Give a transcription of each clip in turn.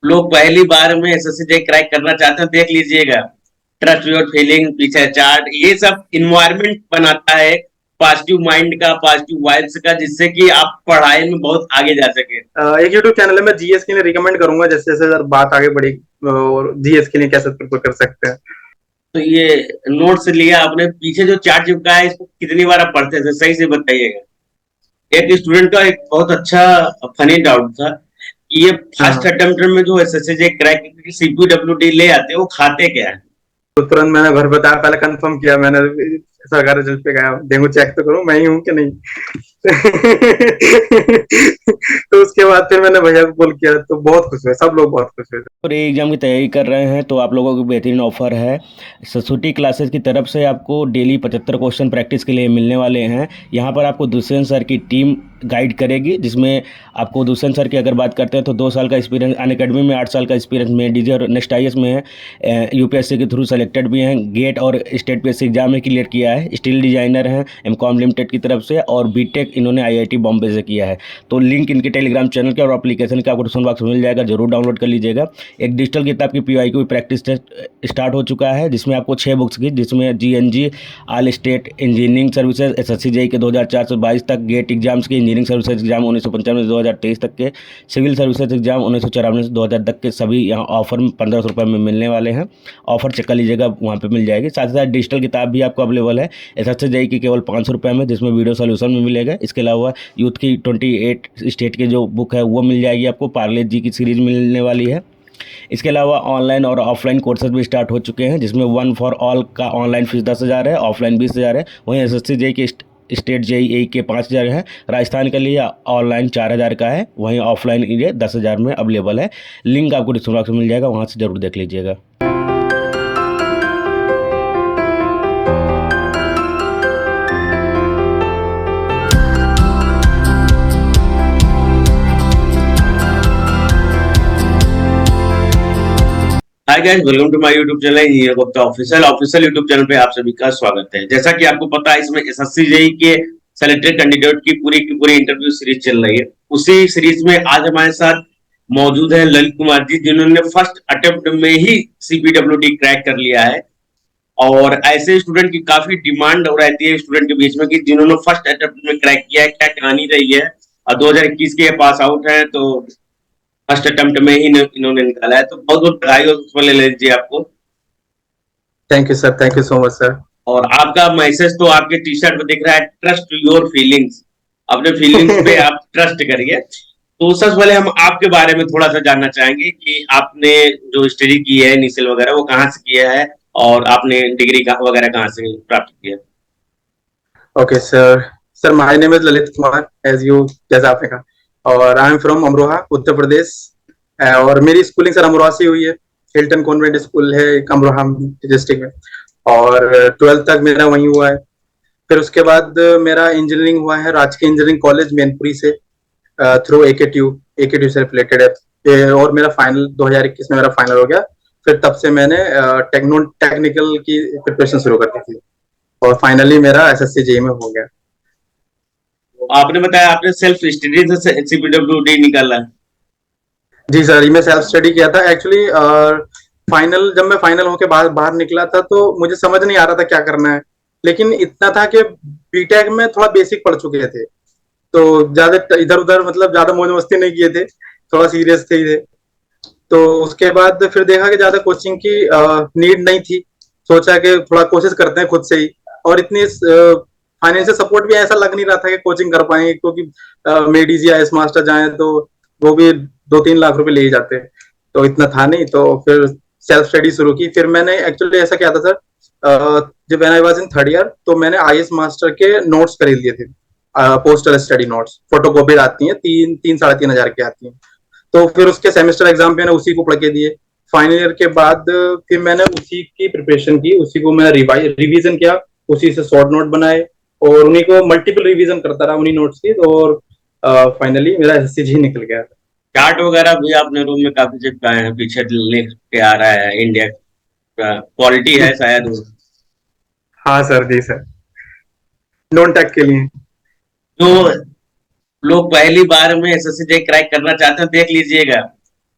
लोग पहली बार में एसएससी क्रैक करना चाहते हैं, देख लीजिएगा। ट्रस्ट योर फीलिंग, पीछे चार्ट, ये सब इन्वायरमेंट बनाता है पॉजिटिव माइंड का, पॉजिटिव वाइब्स का, जिससे कि आप पढ़ाई में बहुत आगे जा सके। एक यूट्यूब चैनल है, मैं जीएस के लिए रिकमेंड करूंगा, जैसे जैसे अगर बात आगे बढ़ी और जीएस के लिए कैसे प्रिपेयर कर सकते हैं। तो ये नोट्स लिया आपने, पीछे जो चार्ट चिपका है इसको कितनी बार आप पढ़ते थे, सही से बताइएगा। एक स्टूडेंट का एक बहुत अच्छा फनी डाउट था कि ये फर्स्ट हाँ, अटेम्प्ट में जो एसएससी क्रैक सीपीडब्ल्यूडी ले आते हैं वो खाते क्या है। तो तुरंत मैंने घर बताया, पहले कंफर्म किया मैंने, सरकारी रिजल्ट पे गया, डेंगू चेक तो करूं मैं ही हूं कि नहीं। तो उसके बाद फिर मैंने भैया को कॉल किया, तो बहुत खुश हुए, सब लोग बहुत खुश हुए। और एग्ज़ाम की तैयारी कर रहे हैं तो आप लोगों को बेहतरीन ऑफर है। सरस्वती क्लासेस की तरफ से आपको डेली 75 क्वेश्चन प्रैक्टिस के लिए मिलने वाले हैं। यहाँ पर आपको दुष्यंत सर की टीम गाइड करेगी, जिसमें आपको दुष्यंत सर की अगर बात करते हैं तो 2 साल का एक्सपीरियंस, अनअकैडमी में 8 साल का एक्सपीरियंस में, डीजे और नेक्स्ट आईएएस में है, यूपीएससी के थ्रू सेलेक्टेड भी हैं, गेट और स्टेट पीएससी एग्जाम में क्लियर किया है, स्टील डिजाइनर हैं एमकॉम लिमिटेड की तरफ से, और बीटेक इन्होंने आईआईटी बॉम्बे से किया है। तो लिंक इनके टेलीग्राम चैनल के और एप्लीकेशन का आपको डिस्क्रिप्शन बॉक्स में मिल जाएगा, जरूर डाउनलोड कर लीजिएगा। एक डिजिटल किताब की पीवाईक्यू प्रैक्टिस टेस्ट स्टार्ट हो चुका है, जिसमें आपको 6 बुक्स की, जिसमें GNG, all state engineering services, SSC JEE के 2004 से 22 तक, गेट एग्जाम्स के, इंजीनियरिंग सर्विसेज एग्जाम 1995 से 2023 तक के, सिविल सर्विसेज एग्जाम 1994 से 2000 तक के, सभी यहाँ ऑफर में 1500 रुपये में मिलने वाले हैं। ऑफर चेक कर लीजिएगा, वहाँ पे मिल जाएगी। साथ ही साथ डिजिटल किताब भी आपको अवेलेबल है एसएससी जेईई की केवल 500 रुपये में, जिसमें वीडियो सोल्यूशन में मिलेगा। इसके अलावा यूथ की 28 स्टेट के जो बुक है वो मिल जाएगी आपको, पार्ले जी की सीरीज मिलने वाली है। इसके अलावा ऑनलाइन और ऑफलाइन कोर्सेज भी स्टार्ट हो चुके हैं, जिसमें वन फॉर ऑल का ऑनलाइन फीस 10,000 है, ऑफलाइन 20,000 है। वहीं एसएससी जेईई के स्टेट जेईई के 5,000 है। राजस्थान के लिए ऑनलाइन 4,000 का है, वहीं ऑफलाइन ये 10,000 में अवेलेबल है। लिंक आपको डिस्क्रिप्शन बॉक्स में मिल जाएगा, वहाँ से जरूर देख लीजिएगा। Hi guys, welcome to my YouTube channel engineer Gupta official YouTube channel पे आप सभी का स्वागत है। जैसा कि आपको पता है, इसमें एसएससी जेईई के सेलेक्टेड कैंडिडेट की पूरी इंटरव्यू सीरीज चल रही है। उसी सीरीज में आज हमारे साथ मौजूद है ललित कुमार जी, जिन्होंने फर्स्ट अटेम्प्ट में ही सीपीडब्ल्यूडी क्रैक कर लिया है। और ऐसे स्टूडेंट की काफी डिमांड रहती है स्टूडेंट के बीच में कि जिन्होंने फर्स्ट अटेम्प्ट में क्रैक किया है, क्या कहानी रही है। और 2021 के पास आउट है, तो फर्स्ट अटेम्प्ट में ही इन्होंने निकाला है। तो बहुत बहुत बधाई हो उसको ले लीजिए आपको। Thank you sir, thank you so much sir. और आपका मैसेज तो आपके टी शर्ट पे दिख रहा है, ट्रस्ट योर फीलिंग्स। अपने फीलिंग्स पे आप ट्रस्ट करिए। तो सबसे पहले हम आपके बारे में थोड़ा सा जानना चाहेंगे कि आपने जो स्टडी की है इनिशियल वगैरह, वो कहाँ से किया है, और आपने डिग्री वगैरह कहाँ से प्राप्त किया। Okay sir, sir my name is Lalit Kumar, as you, जैसा आपने कहा, और I am from Amroha, Uttar Pradesh. और मेरी स्कूलिंग सर अमरोहा से हुई है। हिल्टन कॉन्वेंट स्कूल है अमरोहा डिस्ट्रिक्ट में, और 12th तक मेरा वहीं हुआ है। फिर उसके बाद मेरा इंजीनियरिंग हुआ है राजकीय इंजीनियरिंग कॉलेज मैनपुरी से, थ्रू एकेटीयू से रिलेटेड है। और मेरा फाइनल 2021 में मेरा फाइनल हो गया। फिर तब से मैंने टेक्निकल की प्रिपरेशन शुरू कर दी थी, और फाइनली मेरा एसएससी जेईई में हो गया। तो आपने बताया आपने सेल्फ स्टडी से सीपीडब्ल्यूडी निकाला है। जी सर, ये मैं सेल्फ स्टडी किया था एक्चुअली। फाइनल, जब मैं फाइनल होके बाहर बाहर निकला था तो मुझे समझ नहीं आ रहा था क्या करना है। लेकिन इतना था कि बीटेक में थोड़ा बेसिक पढ़ चुके थे, तो ज्यादा इधर उधर मतलब ज्यादा मौज मस्ती नहीं किए थे, थोड़ा सीरियस थे। तो उसके बाद फिर देखा कि ज्यादा कोचिंग की नीड नहीं थी। सोचा कि थोड़ा कोशिश करते हैं खुद से ही। और इतनी फाइनेंशियल सपोर्ट भी ऐसा लग नहीं रहा था कि कोचिंग कर पाएंगे, क्योंकि मेडीज या एस मास्टर जाए तो वो भी 2-3 लाख रुपए ले ही जाते। तो इतना था नहीं, तो फिर सेल्फ स्टडी शुरू की। फिर मैंने एक्चुअली ऐसा किया था सर, जब when I was in 3rd year, तो मैंने आईएएस मास्टर के नोट्स खरीद लिए थे, पोस्टल स्टडी नोट्स, फोटोकॉपी आती हैं, 3-3,500 की आती हैं। तो फिर उसके सेमेस्टर एग्जाम पे मैंने उसी को पढ़ के दिए। फाइनल ईयर के बाद फिर मैंने उसी की प्रिपरेशन की, उसी को मैंने रिवीजन किया, उसी से शॉर्ट नोट बनाए, और उन्हीं को मल्टीपल रिवीजन करता रहा उन्हीं नोट्स की। और फाइनली मेरा एसएससी जी निकल गया। चार्ट वगैरह भी आपने रूम में काफी चिपकाए हैं, पीछे लिख के आ रहा है इंडिया का क्वालिटी है शायद वो। हाँ सर, जी सर, नॉन टेक के लिए। जो लोग पहली बार में एसएससी क्रैक करना चाहते हैं, देख लीजिएगा।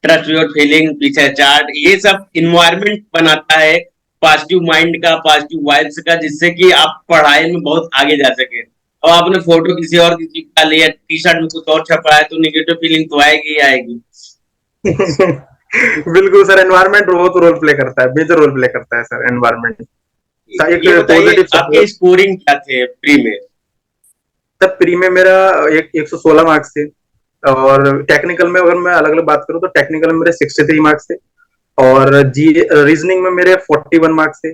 ट्रस्ट योर फीलिंग, पीछे चार्ट, ये सब इन्वायरमेंट बनाता है पॉजिटिव माइंड का, पॉजिटिव वाइब्स का, जिससे कि आप पढ़ाई में बहुत आगे जा सके। और आपने फोटो किसी और की चिपका लिया, टी शर्ट में कुछ और छपा है, तो निगेटिव फीलिंग तो आएगी ही आएगी। बिल्कुल सर, एनवायरनमेंट बहुत रोल प्ले करता है, मेजर रोल प्ले करता है सर एनवायरनमेंट। एक ये बताइए पॉजिटिव आपके सपोर्ट। स्कोरिंग क्या थे प्री में? सर प्री में मेरा 116 मार्क्स थे, और टेक्निकल में अगर मैं अलग अलग बात करूं तो टेक्निकल में मेरे 63 मार्क्स थे, और जी रीजनिंग में मेरे 41 मार्क्स थे,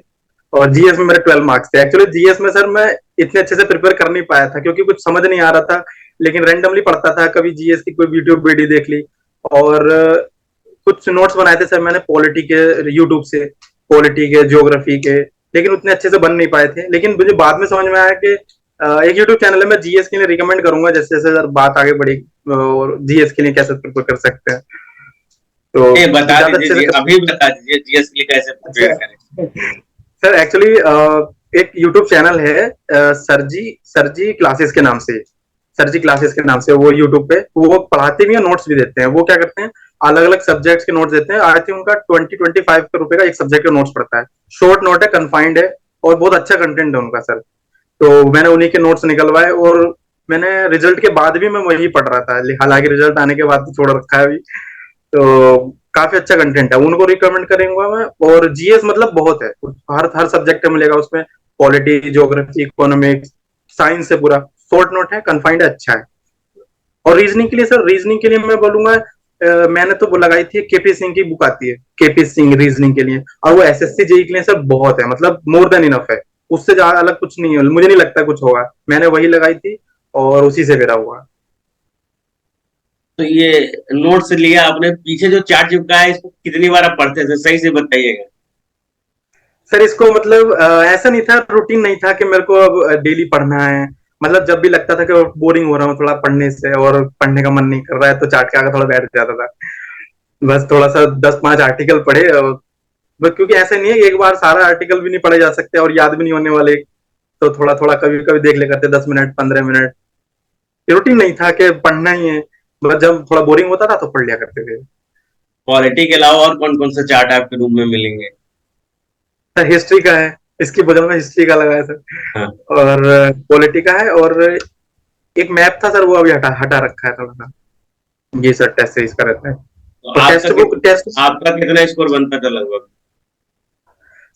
और जीएस में मेरे 12 मार्क्स थे। एक्चुअली जीएस में सर मैं इतने अच्छे से प्रिपेयर कर नहीं पाया था क्योंकि कुछ समझ नहीं आ रहा था, लेकिन रैंडमली पढ़ता था, कभी जीएस की कोई वीडियो देख ली, और कुछ नोट्स बनाए थे सर मैंने पॉलिटी के यूट्यूब से, पॉलिटी के, ज्योग्राफी के, लेकिन उतने अच्छे से बन नहीं पाए थे। लेकिन मुझे बाद में समझ में आया कि एक यूट्यूब चैनल है, मैं जीएस के लिए रिकमेंड करूंगा, जैसे जैसे सर बात आगे बढ़ी और जीएस के लिए कैसे प्रिपेयर कर सकते हैं, तो ये बता ज्यादा दीजिए अच्छे जी, से। अभी बता दीजिए जीएस के लिए कैसे प्रिपेयर अच्छा करें। सर, एक्चुअली एक यूट्यूब चैनल है, सरजी क्लासेस के नाम से, सरजी क्लासेस के नाम से, वो यूट्यूब पे वो पढ़ाते भी हैं, नोट्स भी देते हैं। वो क्या करते हैं, अलग अलग सब्जेक्ट्स के नोट्स देते हैं। आई थिंक उनका 20-25 रुपए का एक सब्जेक्ट का नोट्स पड़ता है, शॉर्ट नोट है, कन्फाइंड है, और बहुत अच्छा कंटेंट है उनका सर। तो मैंने उन्हीं के नोट्स निकलवाए, और मैंने रिजल्ट के बाद भी मैं वही पढ़ रहा था, हालांकि रिजल्ट आने के बाद तो छोड़ रखा है अभी। तो काफी अच्छा कंटेंट है, उनको रिकमेंड करेंगे मैं। और जीएस मतलब बहुत है, हर हर सब्जेक्ट मिलेगा उसमें, पॉलिटी, ज्योग्राफी, इकोनॉमिक्स, साइंस से पूरा शॉर्ट नोट है, कन्फाइंड है, अच्छा है। और रीजनिंग के लिए सर, रीजनिंग के लिए मैं बोलूंगा, मैंने तो वो लगाई थी, केपी सिंह की बुक आती है, केपी सिंह रीजनिंग के लिए, और वो एसएससी जेई के लिए सर बहुत है, मतलब मोर देन इनफ है, उससे ज्यादा अलग कुछ नहीं है, मुझे नहीं लगता कुछ होगा। मैंने वही लगाई थी और उसी से मेरा हुआ। तो ये नोट्स लिया आपने, पीछे जो चार्ट चिपका है इसको कितनी बार आप पढ़ते थे, सही से बताइएगा। सर इसको मतलब ऐसा नहीं था, रूटीन नहीं था कि मेरे को अब डेली पढ़ना है। मतलब जब भी लगता था कि बोरिंग हो रहा हूँ थोड़ा पढ़ने से, और पढ़ने का मन नहीं कर रहा है, तो चाट के आगे थोड़ा बैठ जाता था, बस थोड़ा सा 10-5 आर्टिकल पढ़े। और बस क्योंकि ऐसा नहीं है एक बार सारा आर्टिकल भी नहीं पढ़े जा सकते, और याद भी नहीं होने वाले, तो थोड़ा थोड़ा कभी कभी देख ले करते, 10 मिनट, 15 मिनट। रूटीन नहीं था कि पढ़ना ही है, बस जब थोड़ा बोरिंग होता था तो पढ़ लिया करते थे। क्वालिटी के अलावा और कौन कौन से चार्ट आपके रूम में मिलेंगे? सर हिस्ट्री का है, इसकी बगल में हिस्ट्री का लगा है सर, हाँ। और पॉलिटी का है, और एक मैप था सर, वो अभी हटा हटा रखा है थोड़ा सा। जी सर, टेस्ट सीरीज का रहता है। तो तो टेक्स्ट बुक टेस्ट। आपका कितना स्कोर बनता था लगभग?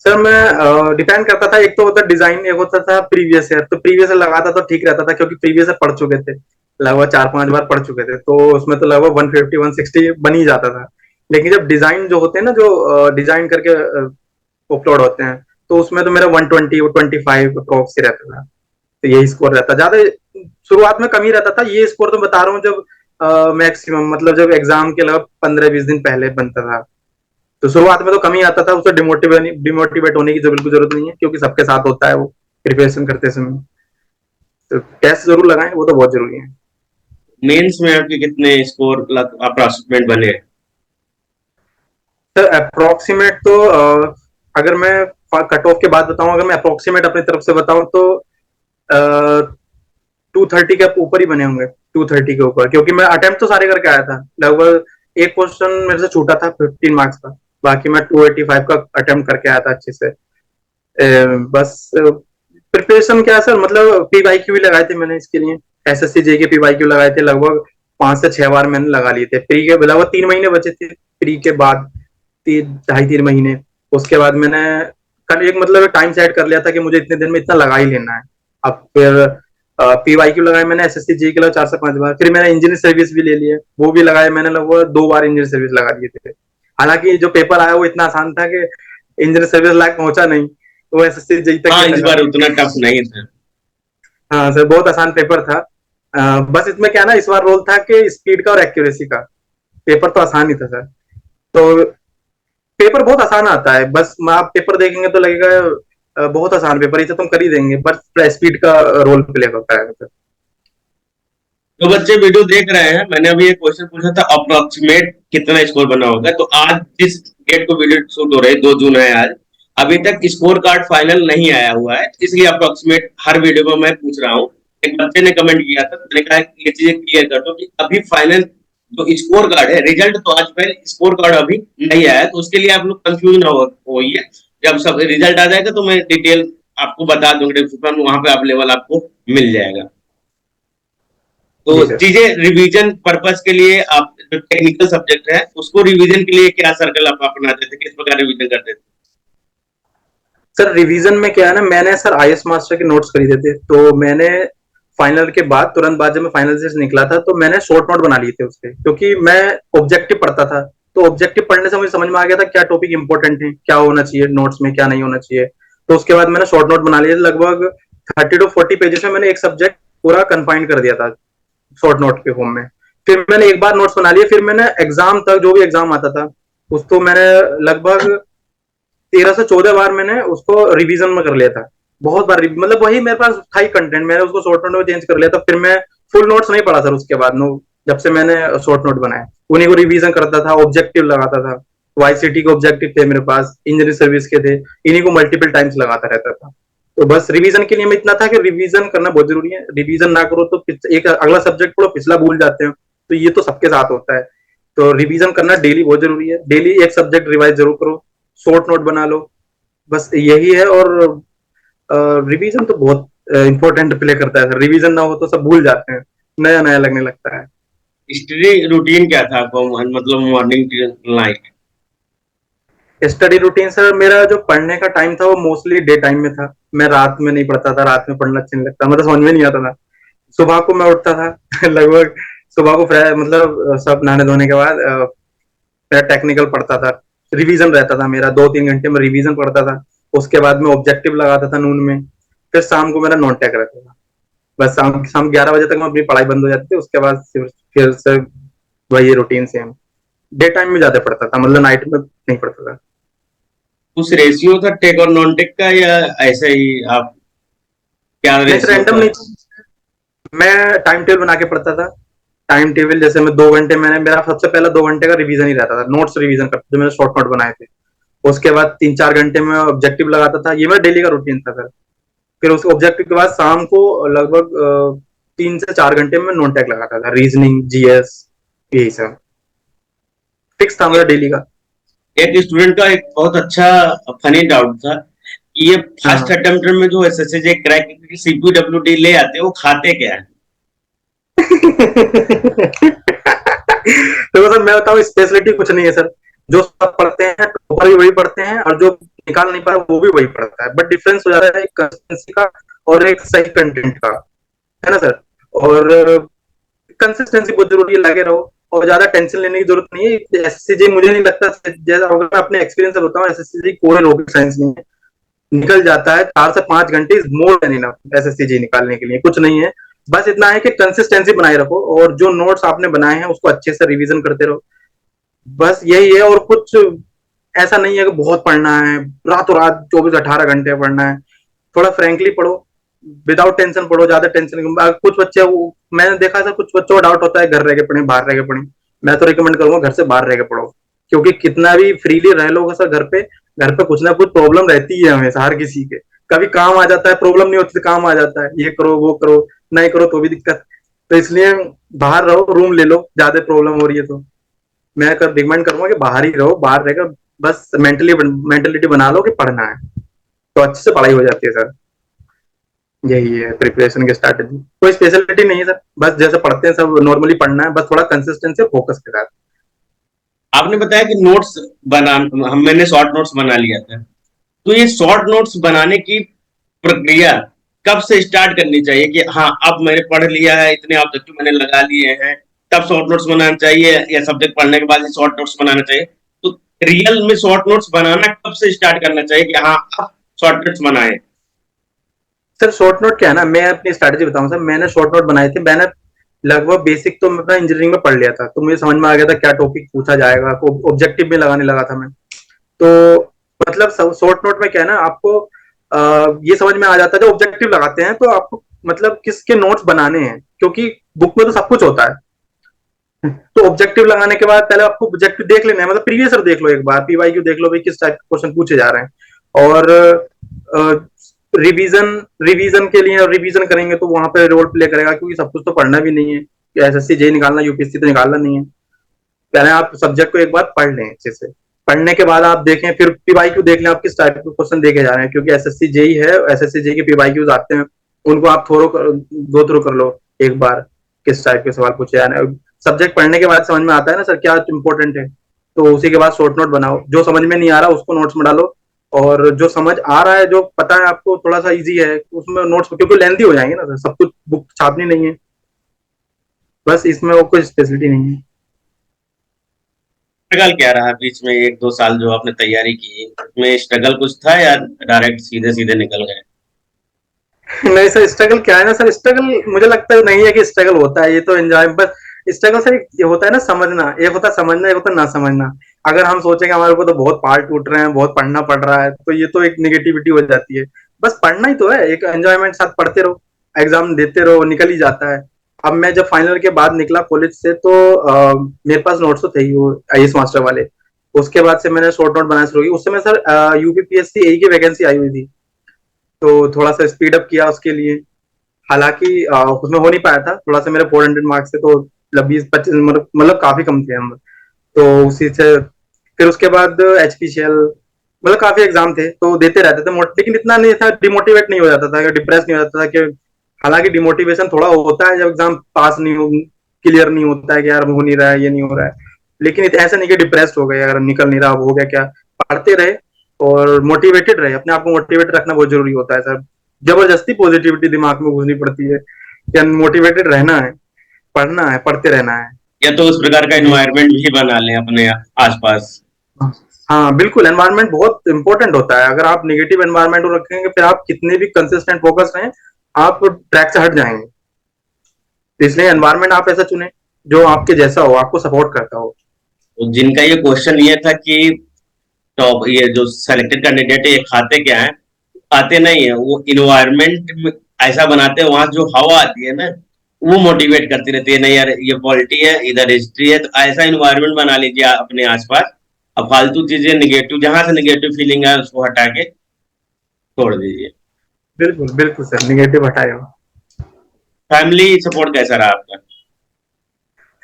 सर मैं डिपेंड करता था, एक तो होता डिजाइन, एक होता था प्रीवियस ईयर। तो प्रीवियस ईयर लगाता तो ठीक रहता था, क्योंकि प्रीवियस ईयर पढ़ चुके थे, लगभग 4-5 बार पढ़ चुके थे, तो उसमें तो लगभग 150-160 बन ही जाता था। लेकिन जब डिजाइन जो होते हैं ना, जो डिजाइन करके अपलोड होते हैं, तो उसमें तो मेरा 120-125 अप्रोक्स ही रहता था। तो यही स्कोर रहता, ज्यादा शुरुआत में कम ही रहता था। ये स्कोर तो बता रहा हूँ जब मैक्सिमम, मतलब जब एग्जाम के लगभग 15-20 दिन पहले बनता था, तो शुरुआत में तो कम ही आता था। उससे डिमोटिवेट होने की बिल्कुल जरूरत नहीं है, क्योंकि सबके साथ होता है वो प्रिपरेशन करते समय। तो टेस्ट जरूर लगाएं, वो तो बहुत जरूरी है। मेंस में आपके कितने स्कोर अप्रोक्सीमेट बने? सर अप्रोक्सीमेट तो अगर मैं कट ऑफ के बाद बताऊं, अगर मैं अप्रोक्सीमेट अपनी तरफ से बताऊं तो 230 के ऊपर ही बने होंगे, 230 के ऊपर, क्योंकि मैं अटेम्प्ट तो सारे करके आया था। लगभग एक क्वेश्चन मेरे से छूटा था 15 मार्क्स का, बाकी मैं 285 का अटेम्प्ट करके आया था अच्छे से। बस प्रिपरेशन क्या है सर, मतलब पीवाईक्यू भी लगाए थे मैंने इसके लिए, एसएससी जे के पीवाईक्यू लगाए थे, लगभग 5 से 6 बार मैंने लगा लिए थे। प्री के लगभग 3 महीने बचे थे, प्री के बाद 2.5-3 महीने। उसके बाद मैंने कल एक मतलब टाइम सेट कर लिया था कि मुझे इतने दिन में इतना लगा ही लेना है। अब फिर पीवाईक्यू लगाया मैंने एसएससी जे के लिए 4 से 5 बार, फिर मैंने इंजीनियर सर्विस भी ले ली है, वो भी लगाया मैंने, लगभग 2 बार इंजीनियर सर्विस लगा दिए थे। हालांकि जो पेपर आया वो इतना आसान था कि इंजीनियर सर्विस लायक पहुंचा नहीं, वो एसएससी जेई तक हाँ, ही इस लगा। बार उतना टफ नहीं था। हाँ सर, बहुत आसान पेपर था। बस इसमें क्या ना, इस बार रोल था कि स्पीड का और एक्यूरेसी का। पेपर तो आसान ही था सर, तो पेपर बहुत आसान आता है, बस आप पेपर देखेंगे तो लगेगा बहुत आसान पेपर, इसे तुम कर ही देंगे, बस स्पीड का रोल प्ले होता है सर। जो बच्चे वीडियो देख रहे हैं, मैंने अभी एक क्वेश्चन पूछा था अप्रोक्सीमेट कितना स्कोर बना होगा, तो आज जिस डेट को वीडियो शूट हो रही है 2 जून है आज, अभी तक स्कोर कार्ड फाइनल नहीं आया हुआ है, तो इसलिए अप्रोक्सीमेट हर वीडियो में मैं पूछ रहा हूँ। एक बच्चे ने कमेंट किया था, मैंने कहा ये चीजें क्लियर कर दो कि अभी फाइनल जो स्कोर कार्ड है, रिजल्ट तो आज पहले, स्कोर कार्ड अभी नहीं आया, तो उसके लिए आप लोग कंफ्यूज ना होइए। जब सब रिजल्ट आ जाएगा तो मैं डिटेल आपको बता दूंगा डिस्क्रिप्शन, वहां पे अवेलेबल आपको मिल जाएगा। तो जी सर। चीजें रिवीजन पर्पस के लिए आप जो टेक्निकल सब्जेक्ट है उसको रिवीजन के लिए क्या सर्कल आप अपनाते थे, किस प्रकार रिवीजन करते थे? सर रिवीजन में क्या है ना, मैंने सर आईएएस मास्टर के नोट्स खरीदे थे, तो मैंने फाइनल के बाद तुरंत बाद जब मैं फाइनल से निकला था तो मैंने शॉर्ट नोट बना लिए थे उसके, क्योंकि मैं ऑब्जेक्टिव पढ़ता था। तो ऑब्जेक्टिव पढ़ने से मुझे समझ में आ गया था क्या टॉपिक इंपॉर्टेंट है, क्या होना चाहिए नोट्स में, क्या नहीं होना चाहिए। तो उसके बाद मैंने शॉर्ट नोट बना लिए, लगभग 30 to 40 पेजेस में मैंने एक सब्जेक्ट पूरा कंफाइन कर दिया था शॉर्ट नोट के फॉर्म में। फिर मैंने एक बार नोट्स बना लिए, फिर मैंने एग्जाम तक जो भी एग्जाम आता था उसको मैंने लगभग 13 से 14 बार मैंने उसको रिवीजन में कर लिया था। बहुत बार मतलब वही मेरे पास था ही कंटेंट, मैंने उसको शॉर्ट नोट में चेंज कर लिया था। फिर मैं फुल नोट्स नहीं पढ़ा सर उसके बाद, नो, जब से मैंने शॉर्ट नोट बनाया उन्हीं को रिवीजन करता था, ऑब्जेक्टिव लगाता था। वाईसीटी के ऑब्जेक्टिव थे मेरे पास, इंजीनियरिंग सर्विस के थे, इन्हीं को मल्टीपल टाइम्स लगाता रहता था। तो बस रिवीजन के लिए मैं इतना था कि रिवीजन करना बहुत जरूरी है, रिवीजन ना करो तो एक अगला सब्जेक्ट पढ़ो पिछला भूल जाते हैं। तो ये तो सबके साथ होता है। तो रिवीजन करना डेली बहुत जरूरी है, डेली एक सब्जेक्ट रिवाइज जरूर करो, शॉर्ट नोट बना लो, बस यही है। और रिवीजन तो बहुत इंपॉर्टेंट प्ले करता है सर, रिवीजन ना हो तो सब भूल जाते हैं, नया नया लगने लगता है। स्टडी रूटीन क्या था आपका, मतलब morning to night? Study routine sir, मेरा जो पढ़ने का टाइम था वो मोस्टली डे टाइम में था। मैं रात में नहीं पढ़ता था, रात में पढ़ना अच्छा नहीं लगता, मतलब समझ में नहीं आता था। सुबह को मैं उठता था लगभग सुबह को मतलब सब नहाने धोने के बाद मैं टेक्निकल पढ़ता था। रिवीजन रहता था मेरा, 2-3 घंटे में रिवीजन पढ़ता था। उसके बाद मैं ऑब्जेक्टिव लगाता था नून में। फिर शाम को मेरा नॉन टेक रहता था। बस शाम शाम 11 बजे तक मैं अपनी पढ़ाई बंद हो जाती थी, उसके बाद फिर से वही रूटीन सेम। डे टाइम में ज्यादा पढ़ता था, मतलब नाइट में नहीं पढ़ता था। कुछ रेशियो था टेक और नॉन टेक का, या ऐसे ही आप, क्या नहीं सर, रेशियो रैंडम था? नहीं, मैं टाइम टेबल बना के पढ़ता था। टाइम टेबल जैसे मैं 2 घंटे, मैंने मेरा सबसे पहला 2 घंटे का रिवीजन ही रहता था, नोट्स रिवीजन करता जो मैंने शॉर्ट नोट बनाए थे। उसके बाद 3-4 घंटे में ऑब्जेक्टिव लगाता था, ये मेरा डेली का रूटीन था सर। फिर उस ऑब्जेक्टिव के बाद शाम को लगभग 3 से 4 घंटे में नॉन टेक लगाता था, रीजनिंग, जीएस, यही सब फिक्स था मेरा डेली का। एक स्टूडेंट का एक बहुत अच्छा फनी डाउट था कि ये फर्स्ट हाँ अटेम्प्ट में जो एसएससी क्रैक सीपीडब्ल्यूडी ले आते हैं, वो खाते क्या है? तो सर मैं बताऊं, स्पेशलिटी कुछ नहीं है सर। जो सब पढ़ते हैं टॉपर भी वही पढ़ते हैं, और जो निकाल नहीं पा रहा वो भी वही पढ़ता है, बट डिफरेंस हो जाता है एक कंसिस्टेंसी का और एक सही कंटेंट का, है ना सर। और कंसिस्टेंसी बहुत जरूरी है, लगे रहो, और ज्यादा टेंशन लेने की जरूरत नहीं है। एसएससी मुझे नहीं लगता, जैसा अगर मैं अपने एक्सपीरियंस से बताऊं, एसएससी कोई रॉकेट साइंस नहीं है, निकल जाता है 4 से 5 घंटे, is more than enough SSC निकालने के लिए, कुछ नहीं है। बस इतना है कि कंसिस्टेंसी बनाए रखो, और जो नोट्स आपने बनाए हैं उसको अच्छे से रिवीजन करते रहो, बस यही है। और कुछ ऐसा नहीं है कि बहुत पढ़ना है, रातों रात 24-18 घंटे पढ़ना है। थोड़ा फ्रेंकली पढ़ो, विदाउट टेंशन पढ़ो, ज्यादा टेंशन। कुछ बच्चे मैंने देखा था, कुछ बच्चों को डाउट होता है घर रह के पढ़े, बाहर रह के पढ़े। मैं तो रिकमेंड करूंगा घर से बाहर रह के पढ़ो, क्योंकि कितना भी फ्रीली रह लोगे सर घर पे कुछ ना कुछ प्रॉब्लम रहती है हमेशा, हर किसी के। कभी काम आ जाता है, प्रॉब्लम नहीं होती तो काम आ जाता है, ये करो वो करो, नहीं करो तो भी दिक्कत। तो इसलिए बाहर रहो, रूम ले लो, ज्यादा प्रॉब्लम हो रही है तो मैं रिकमेंड करूंगा कि बाहर ही रहो, बाहर रहकर बस मेंटेलिटी बना लो कि पढ़ना है, तो अच्छे से पढ़ाई हो जाती है सर। यही है प्रिपरेशन की स्ट्रैटेजी, कोई स्पेशलिटी नहीं है सर, बस जैसे पढ़ते हैं सब नॉर्मली पढ़ना है, बस थोड़ा कंसिस्टेंसी फोकस के साथ। आपने बताया कि नोट्स बना, हम मैंने शॉर्ट नोट्स बना लिया था, तो ये शॉर्ट नोट्स बनाने की प्रक्रिया कब से स्टार्ट करनी चाहिए कि हाँ अब मैंने पढ़ लिया है, इतने ऑब्जेक्टिव मैंने लगा लिए हैं, तब शॉर्ट नोट्स बनाना चाहिए, या सब्जेक्ट पढ़ने के बाद शॉर्ट नोट्स बनाना चाहिए? तो रियल में शॉर्ट नोट्स बनाना कब से स्टार्ट करना चाहिए कि हाँ अब शॉर्ट नोट्स बनाए? सर शॉर्ट नोट क्या है ना, मैं अपनी स्ट्रैटेजी बताऊं सर, मैंने शॉर्ट नोट बनाए थे। मैंने लगभग बेसिक तो मैं अपना इंजीनियरिंग में पढ़ लिया था, तो मुझे समझ में आ गया था क्या टॉपिक पूछा जाएगा, तो ऑब्जेक्टिव में लगाने लगा था मैं। तो मतलब शॉर्ट नोट में क्या है ना, आपको ये समझ में आ जाता है, जब ऑब्जेक्टिव लगाते हैं तो आपको मतलब किसके नोट्स बनाने हैं, क्योंकि बुक में तो सब कुछ होता है। तो ऑब्जेक्टिव लगाने के बाद पहले आपको ऑब्जेक्टिव देख लेना है, मतलब प्रीवियस ईयर देख लो, एक बार पीवाईक्यू देख लो भाई किस टाइप के क्वेश्चन पूछे जा रहे हैं। और रिवीजन रिवीजन के लिए रिवीजन करेंगे तो वहां पे रोल प्ले करेगा, क्योंकि सब कुछ तो पढ़ना भी नहीं है, एसएससी जे निकालना, यूपीएससी तो निकालना नहीं है। पहले आप सब्जेक्ट को एक बार पढ़ लें अच्छे से, पढ़ने के बाद आप देखें, फिर पीवाईक्यू देख लें आप किस टाइप के क्वेश्चन देखे जा रहे हैं, क्योंकि एसएससी जेई है, एसएससी जेई के पीवाईक्यूज आते हैं, उनको आप थोड़ा गो थ्रू कर लो एक बार, किस टाइप के सवाल पूछे जा रहे हैं। सब्जेक्ट पढ़ने के बाद समझ में आता है ना सर क्या इंपॉर्टेंट है, तो उसी के बाद शॉर्ट नोट बनाओ, जो समझ में नहीं आ रहा उसको नोट्स में डालो, और जो समझ आ रहा है, जो पता है आपको थोड़ा सा इजी है, उसमें नोट्स, क्योंकि लेंथी हो जाएंगे ना सर, सब कुछ बुक छापनी नहीं है, बस इसमें वो कोई स्पेशलिटी नहीं है। स्ट्रगल क्या रहा बीच में 1-2 साल जो आपने तैयारी की, उसमें स्ट्रगल कुछ था या डायरेक्ट सीधे सीधे निकल गए? नहीं सर, स्ट्रगल क्या है ना सर, स्ट्रगल मुझे लगता है नहीं है कि स्ट्रगल होता है, ये तो एंजॉय, बस स्ट्रगल सर ये होता है ना समझना, एक होता है समझना, एक होता है ना समझना। अगर हम सोचेंगे हमारे को तो बहुत पार्ट टूट रहे हैं, बहुत पढ़ना पड़ रहा है, तो ये तो एक निगेटिविटी हो जाती है। बस पढ़ना ही तो है, एक एंजॉयमेंट साथ पढ़ते रहो, एग्जाम देते रहो, निकल ही जाता है। अब मैं जब फाइनल के बाद निकला कॉलेज से, तो मेरे पास नोट्स तो थे ही, वो आईएएस मास्टर वाले। उसके बाद से मैंने शॉर्ट नोट बनाना शुरू की, उस समय सर यूपीपीएससी एई की वैकेंसी आई हुई थी, तो थोड़ा सा स्पीड अप किया उसके लिए। हालांकि उसमें हो नहीं पाया था, थोड़ा सा मेरे 400 मार्क्स से, तो 20-25 मतलब काफी कम थे हम, तो उसी से फिर उसके बाद एचपीसीएल, मतलब काफी एग्जाम थे तो देते रहते थे, लेकिन इतना नहीं था, डिमोटिवेट नहीं हो जाता था, डिप्रेस नहीं हो जाता था कि, हालांकि डिमोटिवेशन थोड़ा होता है जब एग्जाम पास नहीं हो, क्लियर नहीं होता है कि यार हो नहीं रहा है, ये नहीं हो रहा है, लेकिन ऐसा नहीं कि डिप्रेस्ड हो गए, अगर निकल नहीं रहा, हो गया क्या, पढ़ते रहे और मोटिवेटेड रहे, अपने आप को मोटिवेटेड रखना बहुत जरूरी होता है सर, जबरदस्ती पॉजिटिविटी दिमाग में घुसनी पड़ती है, या मोटिवेटेड रहना है, पढ़ना है, पढ़ते रहना है। या तो उस प्रकार का जी। एनवायरनमेंट भी बना लें अपने आसपास? हाँ बिल्कुल, एनवायरनमेंट बहुत इंपॉर्टेंट होता है, अगर आप नेगेटिव एनवायरनमेंट रखेंगे, फिर आप कितने भी कंसिस्टेंट फोकस रहें, आप ट्रैक से हट जाएंगे, तो इसलिए एनवायरनमेंट आप ऐसा चुने जो आपके जैसा हो, आपको सपोर्ट करता हो। तो जिनका ये क्वेश्चन ये था कि टॉप ये जो सेलेक्टेड कैंडिडेट है ये खाते क्या है, खाते नहीं है, वो इन्वायरमेंट ऐसा बनाते हैं, वहां जो हवा आती है ना वो मोटिवेट करती रहती है, नहीं यार ये पॉलिटी है, इधर हिस्ट्री है, तो ऐसा इन्वायरमेंट बना लीजिए अपने आसपास। अब फालतू चीजें निगेटिव, जहां से निगेटिव फीलिंग है उसको हटा के छोड़ दीजिए। बिल्कुल बिल्कुल सर, निगेटिव हटाए हो। फैमिली सपोर्ट कैसा रहा आपका?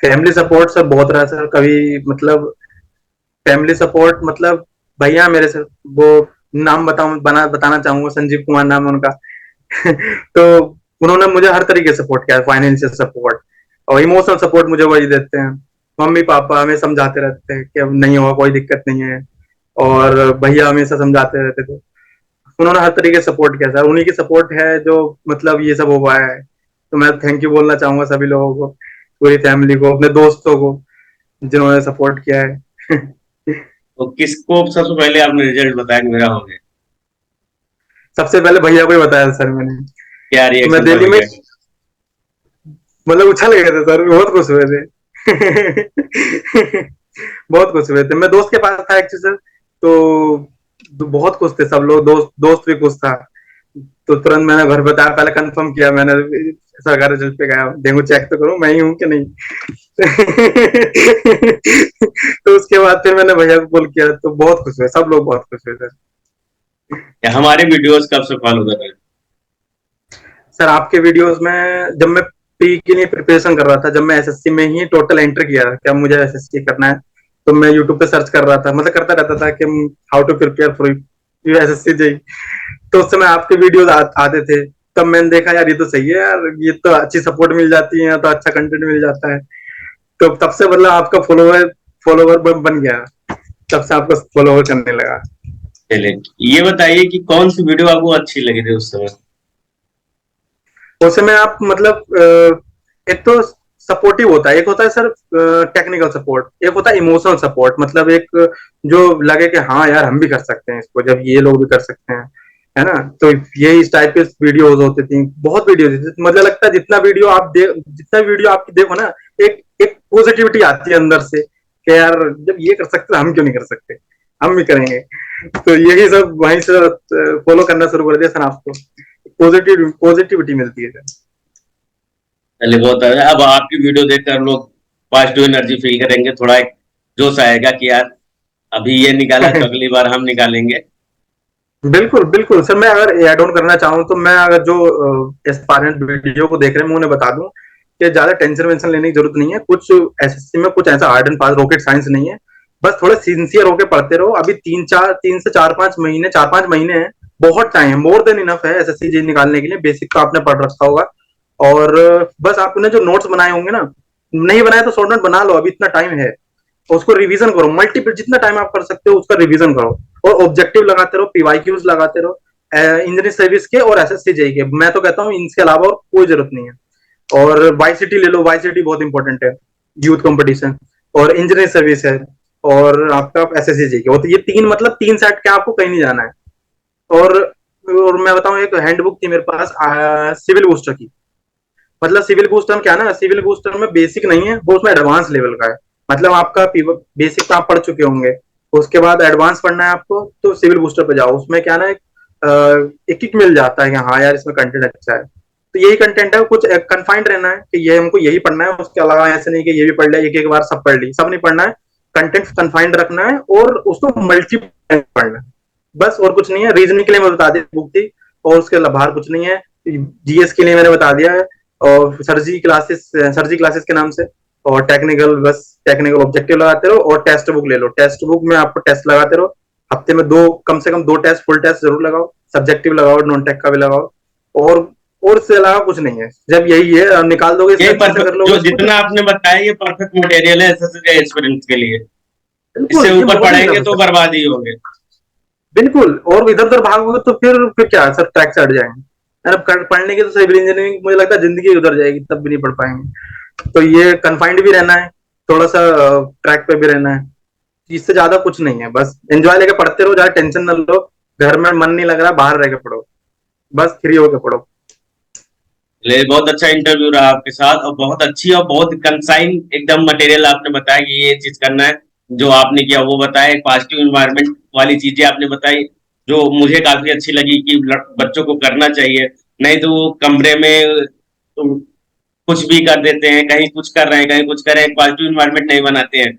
फैमिली सपोर्ट सर बहुत रहा सर, कभी मतलब फैमिली सपोर्ट मतलब भैया मेरे से, वो नाम बताना चाहूंगा, संजीव कुमार नाम है उनका। तो उन्होंने मुझे हर तरीके से सपोर्ट किया, फाइनेंशियल सपोर्ट और इमोशनल सपोर्ट मुझे वही देते हैं। मम्मी पापा हमें समझाते रहते हैं कि अब नहीं होगा, कोई दिक्कत नहीं है, और भैया हमेशा समझाते रहते थे, उन्होंने हर तरीके से सपोर्ट किया सर, उन्हीं की सपोर्ट है जो मतलब ये सब हो पाया है। तो मैं थैंक यू बोलना चाहूंगा सभी लोगों को, पूरी फैमिली को, अपने दोस्तों को, जिन्होंने सपोर्ट किया है। तो किसको सबसे पहले आपने रिजल्ट बताया कि मेरा हो गया? सबसे पहले भैया को ही बताया सर मैंने। क्या तो मैं रिएक्शन था दिल्ली में, भैया का? मतलब उछल गए थे सर, बहुत खुश हुए थे। बहुत खुश हुए थे, मैं दोस्त के पास था एक्चुअली सर, तो बहुत खुश थे सब लोग, दोस्त दोस्त भी खुश था, तो तुरंत मैंने घर बताया, पहले कंफर्म किया मैंने, सरकारी रिजल्ट पे गया, देखो चेक तो करूं मैं ही हूं कि नहीं। तो उसके बाद फिर मैंने भैया को कॉल किया, तो बहुत खुश हुए, सब लोग बहुत खुश हुए सर। या हमारे वीडियोस कब से फॉलो कर रहे हैं? सर आपके वीडियोस में जब मैं पी के लिए प्रिपरेशन कर रहा था, जब मैं एसएससी में ही टोटल एंटर किया क्या मुझे एसएससी करना है, तो मैं यूट्यूब पे सर्च कर रहा था, मतलब करता रहता था कि how to prepare for SSC JE, तो उस समय आपके वीडियोस आते थे, तब मैंने देखा यार ये तो सही है यार, ये तो अच्छी सपोर्ट मिल जाती है, तो अच्छा कंटेंट मिल जाता है, तो तब से मतलब आपका फॉलोवर फॉलोवर बन गया, तब से आपको फॉलोवर करने लगा। चलिए, ये बताइए कि कौन सी वीडियो आपको अच्छी लगी थी उस समय? उस समय आप मतलब एक तो सपोर्टिव होता है, एक होता है सर टेक्निकल सपोर्ट, एक होता है इमोशनल सपोर्ट, मतलब एक जो लगे कि हाँ यार हम भी कर सकते हैं इसको, जब ये लोग भी कर सकते हैं, है ना, तो यही इस टाइप के वीडियोस होते थे, बहुत वीडियो थे, मुझे लगता है जितना वीडियो आप देखो ना, एक एक पॉजिटिविटी आती है अंदर से कि यार जब ये कर सकते हैं हम क्यों नहीं कर सकते, हम भी करेंगे, तो यही सब वहीं से फॉलो करना शुरू कर दिया सर, आपको पॉजिटिविटी मिलती है सर। चलिए बहुत है, अब आपकी वीडियो देखकर लोग पॉजिटिव एनर्जी फील करेंगे, थोड़ा एक जोश आएगा कि यार अभी ये निकाला तो अगली बार हम निकालेंगे। बिल्कुल बिल्कुल सर, मैं अगर ऐड ऑन करना चाहूँ, तो मैं अगर जो एस्पायरेंट वीडियो को देख रहे हैं मैं उन्हें बता दूं कि ज्यादा टेंशन वेंशन लेने की जरूरत नहीं है। कुछ एसएससी में कुछ ऐसा hard and fast rocket science नहीं है। बस थोड़ा सिंसियर होकर पढ़ते रहो। अभी 3 से 4 5 महीने 4 5 महीने हैं, बहुत टाइम है, मोर देन इनफ है एसएससी जी निकालने के लिए। बेसिक तो आपने पढ़ रखा होगा। और बस आपने जो नोट्स बनाए होंगे ना, नहीं बनाए तो शॉर्ट नोट बना लो, अभी इतना टाइम है। उसको रिवीजन करो, मल्टीपल जितना टाइम आप कर सकते हो उसका रिवीजन करो। और ऑब्जेक्टिव लगाते रहो, पीवाईक्यूज लगाते रहो, इंजीनियरिंग सर्विस के और एसएससी जेई के। मैं तो कहता हूँ इनके अलावा और कोई जरूरत नहीं है। और वाईसीटी ले लो, वाईसीटी बहुत इंपॉर्टेंट है, यूथ कंपटीशन, और इंजीनियरिंग सर्विस है, और आपका एसएससी जेई के। तो ये तीन, मतलब 3 सेट के आपको कहीं नहीं जाना है। और मैं बताऊं, एक हैंडबुक थी मेरे पास सिविल बूस्टर की। मतलब सिविल बूस्टर में क्या ना, सिविल बूस्टर में बेसिक नहीं है, वो उसमें एडवांस लेवल का है। मतलब आपका बेसिक तो आप पढ़ चुके होंगे, उसके बाद एडवांस पढ़ना है आपको तो सिविल बूस्टर पे जाओ। उसमें क्या ना, एक एक मिल जाता है कि हाँ यार इसमें कंटेंट अच्छा है। तो यही कंटेंट है, कुछ कन्फाइंड रहना है कि ये हमको यही पढ़ना है। उसके अलावा ऐसे नहीं कि ये भी पढ़ लिया, एक एक बार सब पढ़ ली, सब नहीं पढ़ना है। कंटेंट कन्फाइंड रखना है और उसको मल्टीपल पढ़ना है, बस। और कुछ नहीं है। रीजनिंग के लिए मैं बता दी बुक थी, और उसके बाहर कुछ नहीं है। जीएस के लिए मैंने बता दिया है, और सर्जी क्लासेस के नाम से। और टेक्निकल, बस टेक्निकल ऑब्जेक्टिव लगाते रहो, और टेस्ट बुक ले लो। टेस्ट बुक में आपको टेस्ट लगाते रहो, हफ्ते में कम से कम 2 टेस्ट, फुल टेस्ट जरूर लगाओ, सब्जेक्टिव लगाओ, नॉन टेक का भी लगाओ। और इसके अलावा कुछ नहीं है। जब यही है, निकाल दोगे ये इसमें, अच्छे से कर लोगे जो इसको, जितना आपने बताया ये परफेक्ट मटेरियल है एसएससी एस्पिरेंट्स के लिए। बिल्कुल इससे ये ऊपर बहुत ही पढ़ेंगे तो जबरदस्त। बर्बाद ही होंगे। बिल्कुल, और इधर उधर भागोगे तो फिर क्या सर, ट्रैक से हट जाएंगे। अरे पढ़ने की तो सिविल इंजीनियरिंग मुझे लगता है जिंदगी उधर जाएगी, तब भी नहीं पढ़ पाएंगे। तो ये कन्फाइंड भी रहना है, थोड़ा सा ट्रैक पे भी रहना है। इससे ज्यादा कुछ नहीं है, बस एंजॉय लेके पढ़ते रहो, ज्यादा टेंशन न लो। घर में मन नहीं लग रहा, बाहर रह के पढ़ो, बस फ्री होके पढ़ो। ले बहुत अच्छा इंटरव्यू रहा आपके साथ, और बहुत अच्छी और बहुत कंसाइन एकदम मटेरियल आपने बताया कि ये चीज करना है। जो आपने किया वो बताया, पॉजिटिव इन्वायरमेंट वाली चीजें आपने बताई जो मुझे काफी अच्छी लगी कि बच्चों को करना चाहिए। नहीं तो वो कमरे में कुछ भी कर देते हैं, कहीं कुछ कर रहे हैं, कहीं कुछ कर रहे हैं, पॉजिटिव इन्वायरमेंट नहीं बनाते हैं।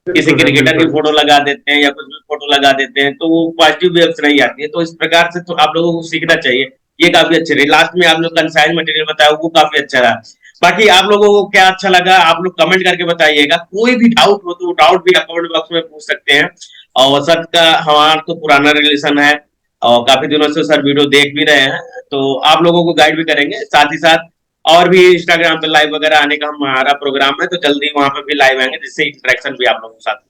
किसी बिल्कुल सर, क्रिकेटर की बिल्कुल। फोटो लगा देते हैं या कुछ भी फोटो लगा देते हैं, तो वो पॉजिटिव वेव्स नहीं आती है। तो इस प्रकार से तो आप लोगों को सीखना चाहिए। ये काफी अच्छे रहे। लास्ट में आप लोग कंसाइज मटेरियल बताया वो काफी अच्छा रहा। बाकी आप लोगों को क्या अच्छा लगा आप लोग कमेंट करके बताइएगा। कोई भी डाउट हो तो डाउट भी आप कमेंट बॉक्स में पूछ सकते हैं। और सर का हमारा तो पुराना रिलेशन है, और काफी दिनों से सर वीडियो देख भी रहे हैं, तो आप लोगों को गाइड भी करेंगे। साथ ही साथ और भी इंस्टाग्राम पे लाइव वगैरह आने का हमारा प्रोग्राम है, तो जल्दी वहां पे भी लाइव आएंगे, जिससे इंटरेक्शन भी आप लोगों के साथ।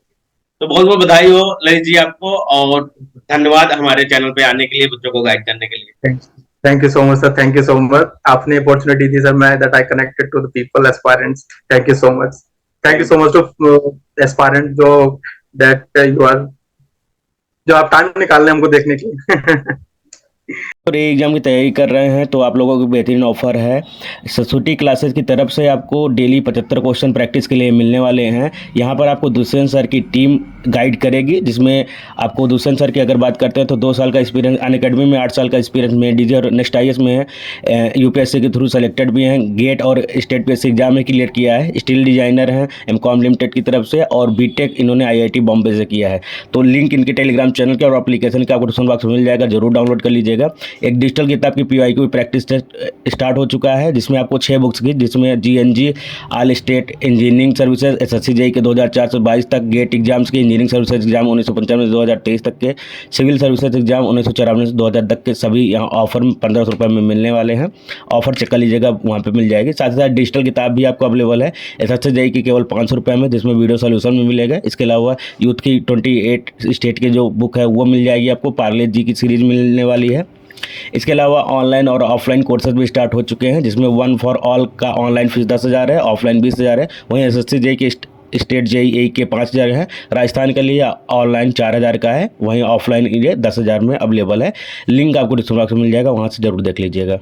तो बहुत बहुत बधाई हो ललित जी आपको, और धन्यवाद हमारे चैनल पे आने के लिए, बच्चों को गाइड करने के लिए। Thank you so much sir, thank you so much. आपने अपॉर्चुनिटी दी सर, मैं that I connected to the people aspirants. Thank you so much. Thank you so much to aspirant, जो दैट यू आर, जो आप time निकाल रहे हैं हमको देखने के लिए। और ये एग्ज़ाम की तैयारी कर रहे हैं तो आप लोगों को बेहतरीन ऑफर है। सरस्वती क्लासेस की तरफ से आपको डेली 75 क्वेश्चन प्रैक्टिस के लिए मिलने वाले हैं। यहाँ पर आपको दुष्यंत सर की टीम गाइड करेगी, जिसमें आपको दुष्यंत सर की अगर बात करते हैं तो 2 साल का एक्सपीरियंस, अनअकैडमी में 8 साल का एक्सपीरियंस में, डीजी और नेक्स्ट आईएएस में है, यूपीएससी के थ्रू सेलेक्टेड भी हैं, गेट और स्टेट पीएससी एग्जाम में क्लियर किया है, स्टील डिजाइनर हैं एमकॉम लिमिटेड की तरफ से, और बीटेक इन्होंने आईआईटी बॉम्बे से किया है। तो लिंक इनके टेलीग्राम चैनल के और एप्लीकेशन का आपको डिस्क्रिप्शन बॉक्स में मिल जाएगा, जरूर डाउनलोड कर लीजिएगा। एक डिजिटल किताब की पीवाईक्यू प्रैक्टिस टेस्ट स्टार्ट हो चुका है, जिसमें आपको 6 बुक्स की, जिसमें GNG all state engineering services SSC JE के 2004 से 22 तक, गेट एग्जाम्स के इंजीनियरिंग सर्विसेज एग्जाम 1995 से 2023 तक के, सिविल सर्विसेज एग्जाम 1994 से 2000 तक के, सभी यहाँ ऑफर में 1500 रुपये में मिलने वाले हैं। ऑफर चेक कर लीजिएगा, वहाँ पे मिल जाएगी। साथ ही साथ डिजिटल किताब भी आपको अवेलेबल है एसएससी जेई की केवल 500 रुपये में, जिसमें वीडियो सोल्यूशन में मिलेगा। इसके अलावा यूथ की 28 स्टेट की जो बुक है वो मिल जाएगी आपको, पार्ले जी की सीरीज मिलने वाली है। इसके अलावा ऑनलाइन और ऑफलाइन कोर्सेज भी स्टार्ट हो चुके हैं, जिसमें वन फॉर ऑल का ऑनलाइन फीस 10,000 है, ऑफलाइन 20,000 है। वहीं एसएससी जेई के स्टेट जेई के 5,000 है, राजस्थान के लिए ऑनलाइन 4,000 का है, वहीं ऑफलाइन ये 10,000 में अवेलेबल है। लिंक आपको डिस्क्रिप्शन बॉक्स में मिल जाएगा, वहाँ से जरूर देख लीजिएगा।